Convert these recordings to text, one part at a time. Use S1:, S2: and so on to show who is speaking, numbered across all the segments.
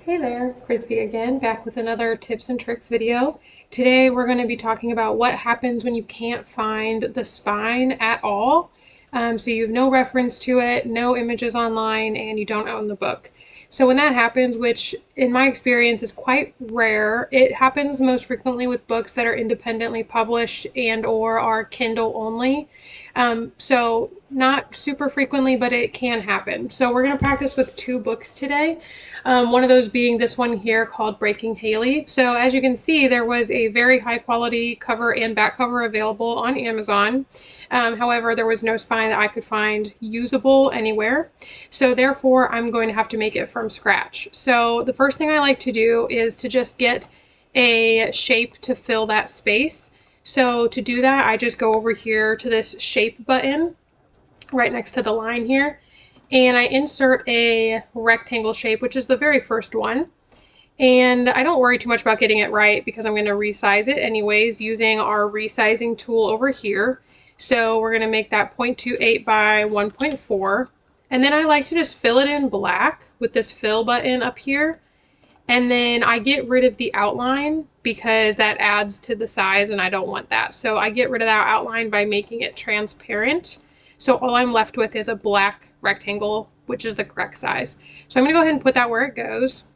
S1: Hey there, Christy again, back with another tips and tricks video. Today we're going to be talking about what happens when you can't find the spine at all. So you have no reference to it, no images online, and you don't own the book. So when that happens, which in my experience is quite rare, it happens most frequently with books that are independently published and or are Kindle only. So not super frequently, but it can happen. So we're going to practice with two books today. One of those being this one here called Breaking Haley. So as you can see, there was a very high quality cover and back cover available on Amazon. However, there was no spine that I could find usable anywhere. So therefore, I'm going to have to make it from scratch. So the first thing I like to do is to just get a shape to fill that space. So to do that, I just go over here to this shape button right next to the line here, and I insert a rectangle shape, which is the very first one. And I don't worry too much about getting it right because I'm going to resize it anyways using our resizing tool over here. So we're going to make that 0.28 by 1.4. And then I like to just fill it in black with this fill button up here. And then I get rid of the outline because that adds to the size and I don't want that. So I get rid of that outline by making it transparent. So all I'm left with is a black rectangle, which is the correct size. So I'm going to go ahead and put that where it goes.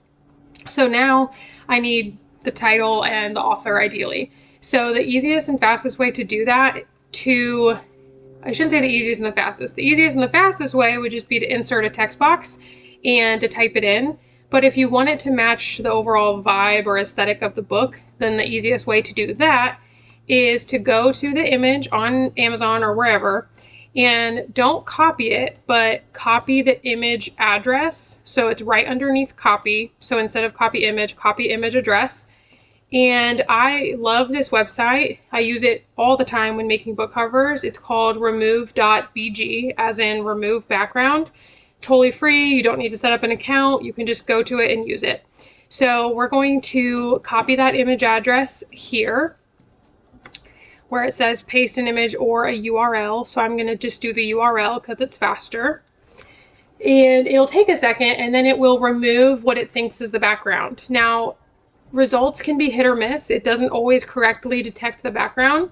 S1: So now I need the title and the author ideally. So the easiest and fastest way to do that I shouldn't say the easiest and the fastest. The easiest and the fastest way would just be to insert a text box and to type it in. But if you want it to match the overall vibe or aesthetic of the book, then the easiest way to do that is to go to the image on Amazon or wherever, and don't copy it, but copy the image address. So it's right underneath copy. So instead of copy image address. And I love this website. I use it all the time when making book covers. It's called remove.bg, as in remove background. Totally free. You don't need to set up an account. You can just go to it and use it. So we're going to copy that image address here where it says paste an image or a URL. So I'm going to just do the URL because it's faster. And it'll take a second and then it will remove what it thinks is the background. Now, results can be hit or miss. It doesn't always correctly detect the background.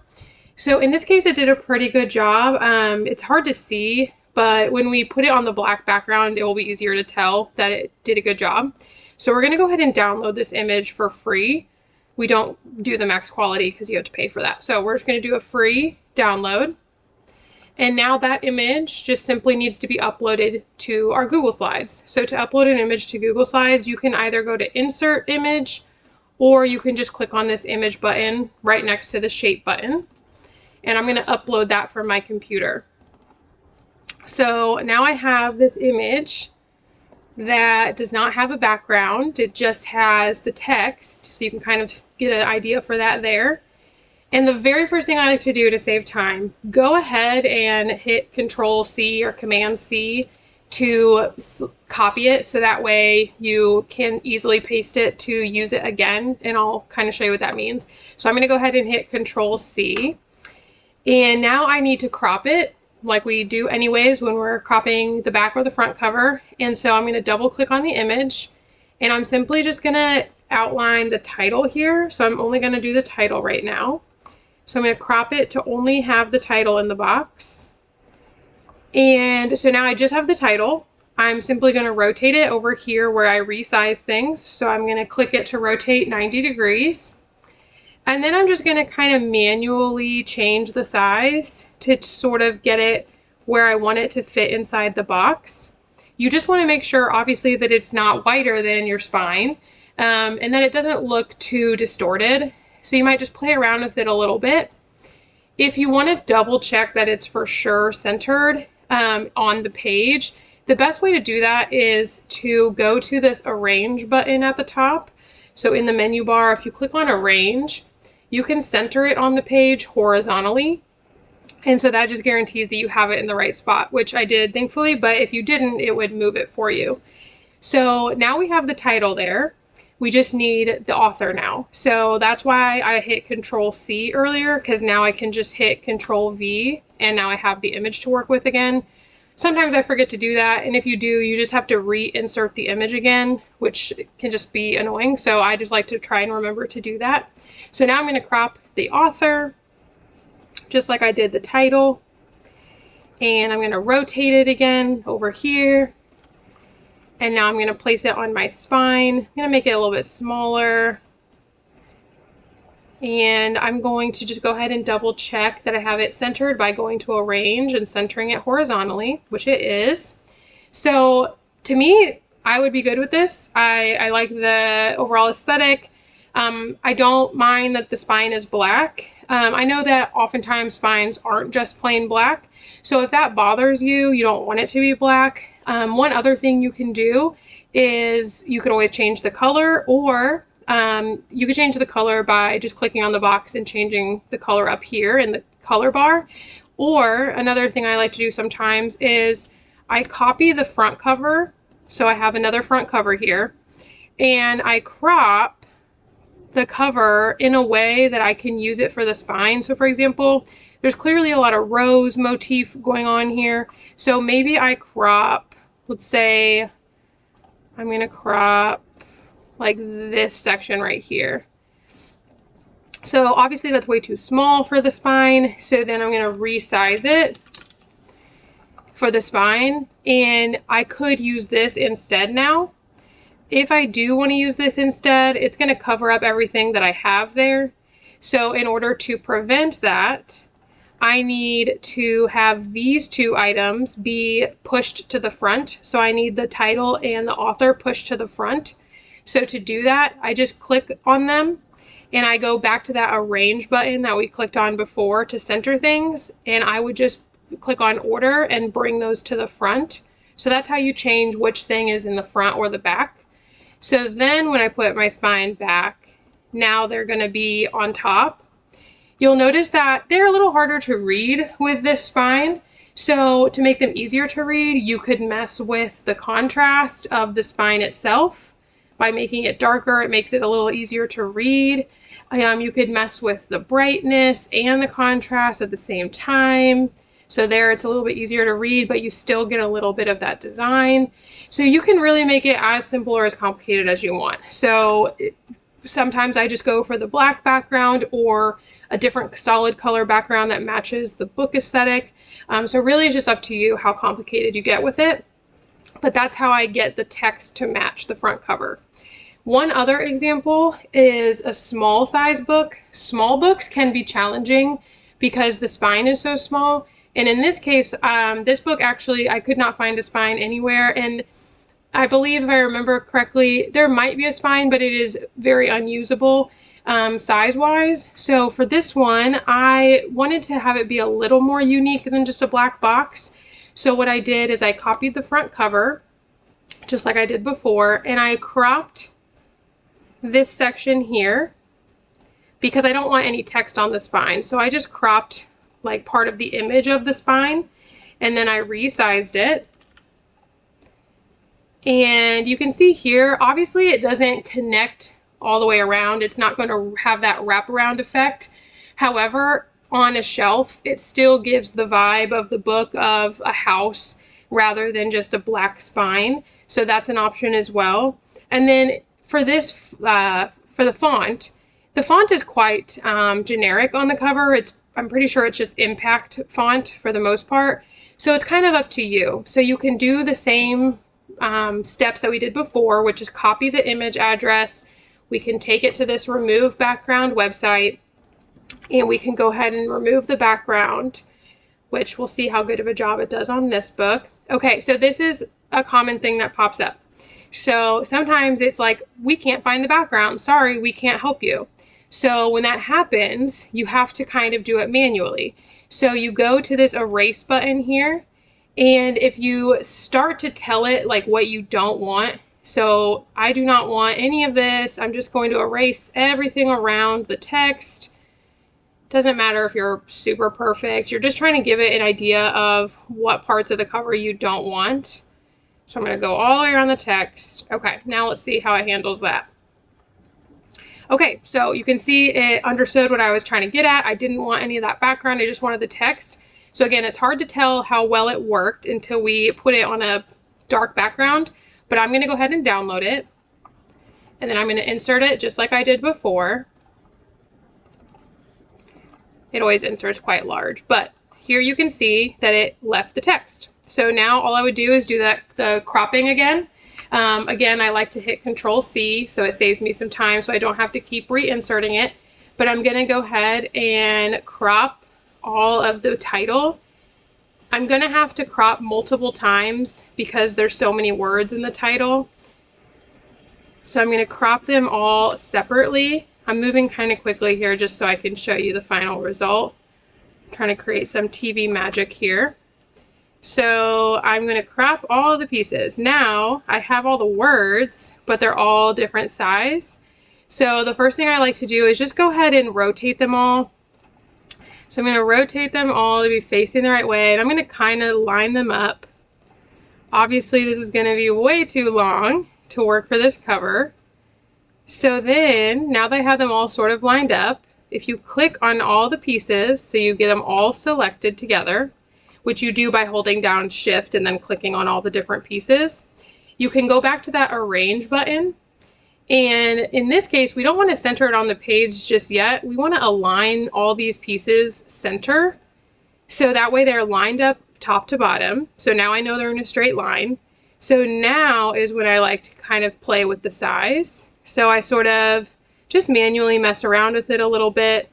S1: So in this case, it did a pretty good job. It's hard to see, but when we put it on the black background, it will be easier to tell that it did a good job. So we're going to go ahead and download this image for free. We don't do the max quality because you have to pay for that. So we're just going to do a free download. And now that image just simply needs to be uploaded to our Google Slides. So to upload an image to Google Slides, you can either go to Insert Image, or you can just click on this image button right next to the shape button. And I'm going to upload that from my computer. So now I have this image that does not have a background. It just has the text, so you can kind of get an idea for that there. And the very first thing I like to do to save time, go ahead and hit Control C or Command C to copy it, so that way you can easily paste it to use it again, and I'll kind of show you what that means. So I'm going to go ahead and hit Control C, and now I need to crop it like we do anyways when we're cropping the back or the front cover. And so I'm going to double click on the image, and I'm simply just going to outline the title here. So I'm only going to do the title right now. So I'm going to crop it to only have the title in the box. And so now I just have the title. I'm simply going to rotate it over here where I resize things. So I'm going to click it to rotate 90 degrees. And then I'm just going to kind of manually change the size to sort of get it where I want it to fit inside the box. You just want to make sure, obviously, that it's not wider than your spine, and that it doesn't look too distorted. So you might just play around with it a little bit. If you want to double check that it's for sure centered on the page, the best way to do that is to go to this Arrange button at the top. So in the menu bar, if you click on Arrange, you can center it on the page horizontally. And so that just guarantees that you have it in the right spot, which I did, thankfully, but if you didn't, it would move it for you. So now we have the title there. We just need the author now. So that's why I hit Control C earlier, because now I can just hit Control V, and now I have the image to work with again. Sometimes I forget to do that, and if you do, you just have to reinsert the image again, which can just be annoying. So I just like to try and remember to do that. So now I'm going to crop the author, just like I did the title, and I'm going to rotate it again over here. And now I'm going to place it on my spine. I'm going to make it a little bit smaller. And I'm going to just go ahead and double check that I have it centered by going to arrange and centering it horizontally, which it is. So to me, I would be good with this. I like the overall aesthetic. I don't mind that the spine is black. I know that oftentimes spines aren't just plain black. So if that bothers you, you don't want it to be black. One other thing you can do is you could always change the color, or you could change the color by just clicking on the box and changing the color up here in the color bar. Or another thing I like to do sometimes is I copy the front cover. So I have another front cover here, and I crop the cover in a way that I can use it for the spine. So for example, there's clearly a lot of rose motif going on here. So maybe I crop, let's say I'm going to crop like this section right here. So obviously that's way too small for the spine. So then I'm going to resize it for the spine, and I could use this instead now. If I do want to use this instead, it's going to cover up everything that I have there. So in order to prevent that, I need to have these two items be pushed to the front. So I need the title and the author pushed to the front. So to do that, I just click on them and I go back to that arrange button that we clicked on before to center things, and I would just click on order and bring those to the front. So that's how you change which thing is in the front or the back. So then when I put my spine back, now they're going to be on top. You'll notice that they're a little harder to read with this spine. So to make them easier to read, you could mess with the contrast of the spine itself. By making it darker, it makes it a little easier to read. You could mess with the brightness and the contrast at the same time. So there it's a little bit easier to read, but you still get a little bit of that design. So you can really make it as simple or as complicated as you want. So sometimes I just go for the black background or a different solid color background that matches the book aesthetic. So really it's just up to you how complicated you get with it. But that's how I get the text to match the front cover. One other example is a small size book. Small books can be challenging because the spine is so small. And in this case, this book actually, I could not find a spine anywhere. And I believe, if I remember correctly, there might be a spine, but it is very unusable size-wise. So for this one, I wanted to have it be a little more unique than just a black box. So what I did is I copied the front cover, just like I did before, and I cropped this section here because I don't want any text on the spine. So I just cropped like part of the image of the spine, and then I resized it. And you can see here, obviously it doesn't connect all the way around. It's not going to have that wraparound effect. However, on a shelf, it still gives the vibe of the book of a house rather than just a black spine. So that's an option as well. And then for this, for the font is quite generic on the cover. I'm pretty sure it's just impact font for the most part. So it's kind of up to you. So you can do the same steps that we did before, which is copy the image address. We can take it to this remove background website, and we can go ahead and remove the background, which we'll see how good of a job it does on this book. Okay, so this is a common thing that pops up. So sometimes it's like, we can't find the background. Sorry, we can't help you. So when that happens, you have to kind of do it manually. So you go to this erase button here, and if you start to tell it like what you don't want, so I do not want any of this, I'm just going to erase everything around the text. Doesn't matter if you're super perfect, you're just trying to give it an idea of what parts of the cover you don't want. So I'm going to go all the way around the text. Okay, now let's see how it handles that. Okay, so you can see it understood what I was trying to get at. I didn't want any of that background, I just wanted the text. So again, it's hard to tell how well it worked until we put it on a dark background, but I'm going to go ahead and download it. And then I'm going to insert it just like I did before. It always inserts quite large, but here you can see that it left the text. So now all I would do is do the cropping again. Again, I like to hit Control-C so it saves me some time so I don't have to keep reinserting it. But I'm going to go ahead and crop all of the title. I'm going to have to crop multiple times because there's so many words in the title. So I'm going to crop them all separately. I'm moving kind of quickly here just so I can show you the final result. I'm trying to create some TV magic here. So I'm going to crop all the pieces. Now I have all the words, but they're all different size. So the first thing I like to do is just go ahead and rotate them all. So I'm going to rotate them all to be facing the right way, and I'm going to kind of line them up. Obviously this is going to be way too long to work for this cover. So then, now that I have them all sort of lined up, if you click on all the pieces, so you get them all selected together, which you do by holding down Shift and then clicking on all the different pieces, you can go back to that Arrange button. And in this case, we don't want to center it on the page just yet. We want to align all these pieces center. So that way they're lined up top to bottom. So now I know they're in a straight line. So now is when I like to kind of play with the size. So I sort of just manually mess around with it a little bit.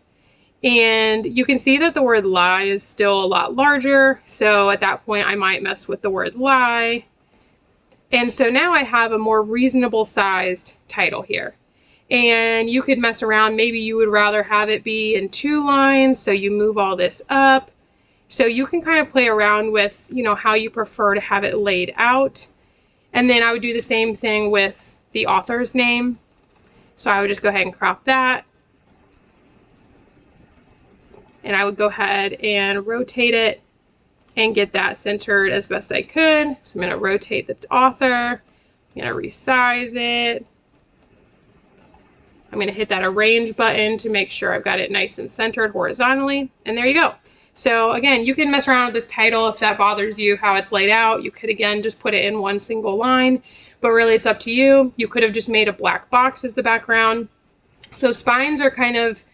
S1: And you can see that the word lie is still a lot larger. So at that point, I might mess with the word lie. And so now I have a more reasonable sized title here. And you could mess around. Maybe you would rather have it be in 2 lines. So you move all this up. So you can kind of play around with, you know, how you prefer to have it laid out. And then I would do the same thing with the author's name. So I would just go ahead and crop that. And I would go ahead and rotate it and get that centered as best I could. So I'm going to rotate the author. I'm going to resize it. I'm going to hit that Arrange button to make sure I've got it nice and centered horizontally. And there you go. So again, you can mess around with this title if that bothers you, how it's laid out. You could, again, just put it in one single line, but really it's up to you. You could have just made a black box as the background. So spines are kind of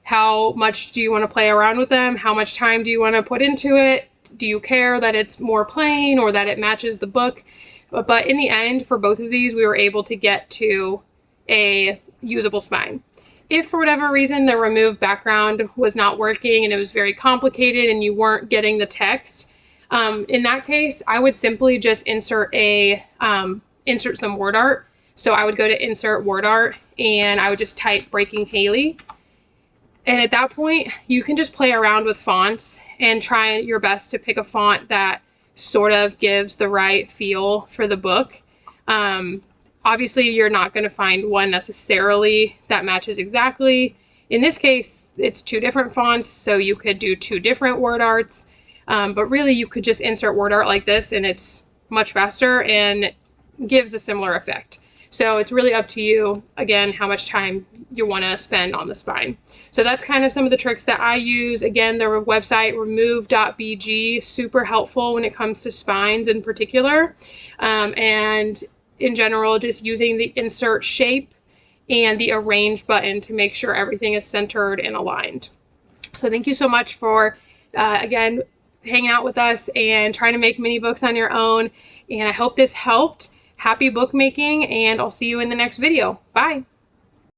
S1: how much do you want to play around with them? How much time do you want to put into it? Do you care that it's more plain or that it matches the book? But in the end, for both of these, we were able to get to a usable spine. If for whatever reason the remove background was not working and it was very complicated and you weren't getting the text, in that case, I would simply just insert some word art. So I would go to Insert Word Art and I would just type Breaking Haley. And at that point, you can just play around with fonts and try your best to pick a font that sort of gives the right feel for the book. Obviously, you're not going to find one necessarily that matches exactly. In this case, it's 2 different fonts, so you could do 2 different word arts. But really, you could just insert word art like this, and it's much faster and gives a similar effect. So it's really up to you, again, how much time you want to spend on the spine. So that's kind of some of the tricks that I use. Again, the website remove.bg, super helpful when it comes to spines in particular. And in general, just using the insert shape and the arrange button to make sure everything is centered and aligned. So thank you so much for, again, hanging out with us and trying to make mini books on your own. And I hope this helped. Happy bookmaking, and I'll see you in the next video. Bye.